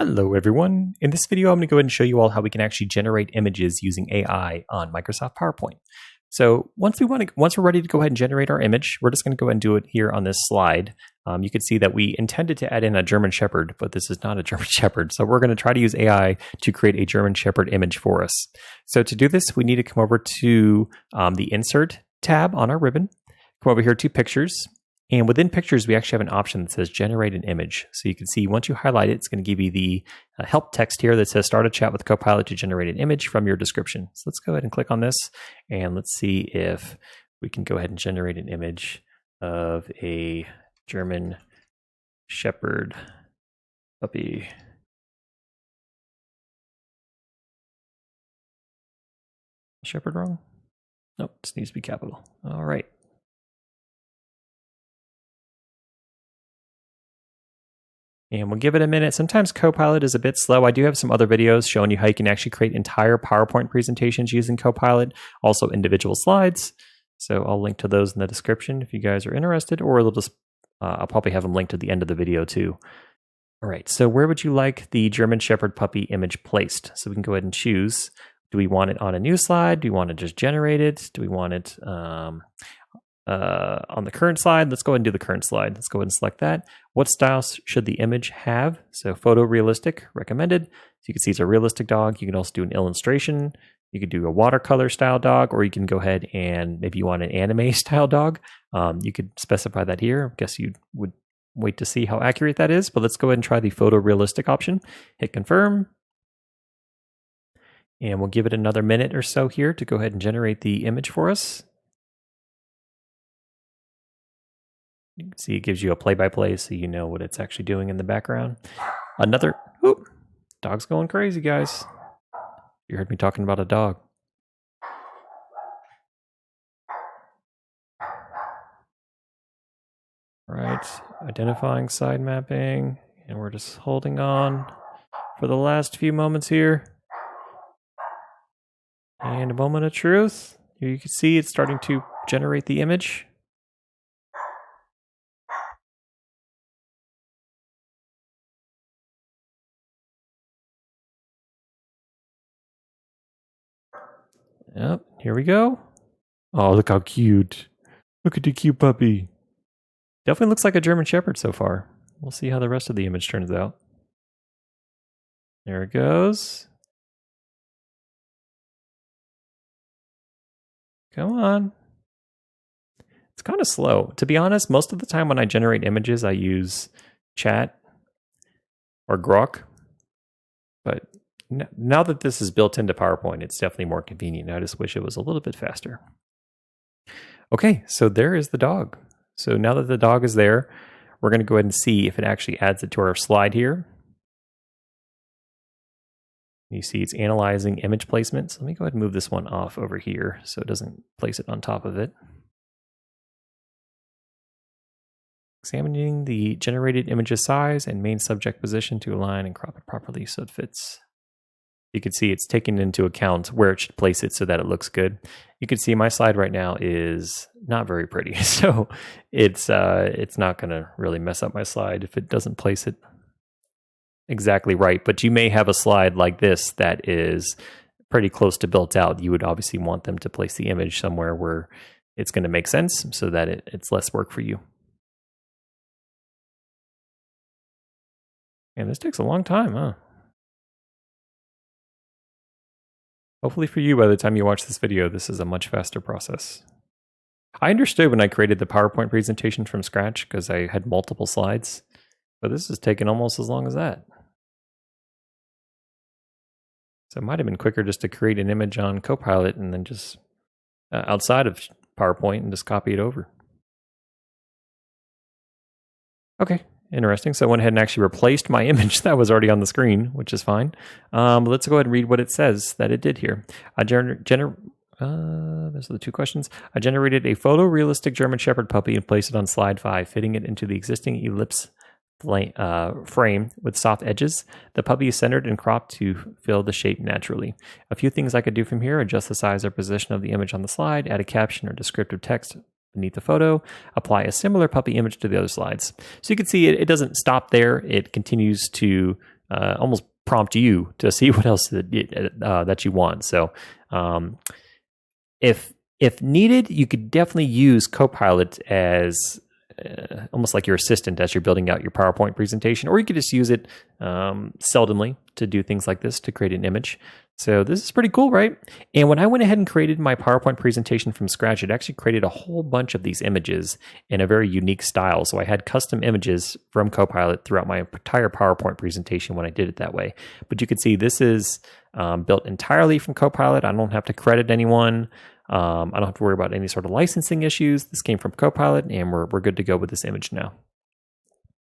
Hello everyone. In this video, I'm going to go ahead and show you all how we can actually generate images using AI on Microsoft PowerPoint. So once we're ready to go ahead and generate our image, we're just going to go ahead and do it here on this slide. You can see that we intended to add in a German Shepherd, but this is not a German Shepherd. So we're going to try to use AI to create a German Shepherd image for us. So to do this, we need to come over to the Insert tab on our ribbon, come over here to Pictures. And within Pictures, we actually have an option that says Generate an Image. So you can see once you highlight it, it's going to give you the help text here that says Start a chat with Copilot to generate an image from your description. So let's go ahead and click on this, and let's see if we can go ahead and generate an image of a German Shepherd puppy. Shepherd wrong? Nope, this needs to be capital. All right. And we'll give it a minute. Sometimes Copilot is a bit slow. I do have some other videos showing you how you can actually create entire PowerPoint presentations using Copilot, also individual slides. So I'll link to those in the description if you guys are interested, or I'll probably have them linked at the end of the video too. All right, so where would you like the German Shepherd puppy image placed? So we can go ahead and choose. Do we want it on a new slide? Do we want it just generated? Do we want it on the current slide? Let's go ahead and do the current slide. Let's go ahead and select that. What styles should the image have? So photorealistic, recommended. So you can see it's a realistic dog. You can also do an illustration. You could do a watercolor style dog, or you can go ahead and maybe you want an anime style dog. You could specify that here. I guess you would wait to see how accurate that is, but let's go ahead and try the photorealistic option. Hit confirm. And we'll give it another minute or so here to go ahead and generate the image for us. You can see it gives you a play-by-play so you know what it's actually doing in the background. Dog's going crazy, guys. You heard me talking about a dog. All right, identifying side mapping, and we're just holding on for the last few moments here. And a moment of truth. Here you can see it's starting to generate the image. Yep, here we go. Oh, look how cute. Look at the cute puppy. Definitely looks like a German Shepherd so far. We'll see how the rest of the image turns out. There it goes. Come on. It's kind of slow. To be honest, most of the time when I generate images, I use Chat or Grok. But now that this is built into PowerPoint, it's definitely more convenient. I just wish it was a little bit faster. Okay, so there is the dog. So now that the dog is there, we're going to go ahead and see if it actually adds it to our slide here. You see it's analyzing image placement. So let me go ahead and move this one off over here so it doesn't place it on top of it. Examining the generated image's size and main subject position to align and crop it properly so it fits. You can see it's taking into account where it should place it so that it looks good. You can see my slide right now is not very pretty. So it's not going to really mess up my slide if it doesn't place it exactly right. But you may have a slide like this that is pretty close to built out. You would obviously want them to place the image somewhere where it's going to make sense so that it's less work for you. And this takes a long time, huh? Hopefully for you, by the time you watch this video, this is a much faster process. I understood when I created the PowerPoint presentation from scratch because I had multiple slides, but this has taken almost as long as that. So it might have been quicker just to create an image on Copilot and then just outside of PowerPoint and just copy it over. Okay. Interesting. So I went ahead and actually replaced my image that was already on the screen, which is fine. Let's go ahead and read what it says that it did here. Those are the two questions. I generated a photorealistic German Shepherd puppy and placed it on slide 5, fitting it into the existing ellipse frame with soft edges. The puppy is centered and cropped to fill the shape naturally. A few things I could do from here: adjust the size or position of the image on the slide, add a caption or descriptive text beneath the photo, apply a similar puppy image to the other slides. So you can see it doesn't stop there. It continues to almost prompt you to see what else that you want. So if needed, you could definitely use Copilot as almost like your assistant as you're building out your PowerPoint presentation, or you could just use it seldomly to do things like this to create an image. So this is pretty cool, right? And when I went ahead and created my PowerPoint presentation from scratch, it actually created a whole bunch of these images in a very unique style. So I had custom images from Copilot throughout my entire PowerPoint presentation when I did it that way. But you can see this is built entirely from Copilot. I don't have to credit anyone. I don't have to worry about any sort of licensing issues. This came from Copilot, and we're good to go with this image now.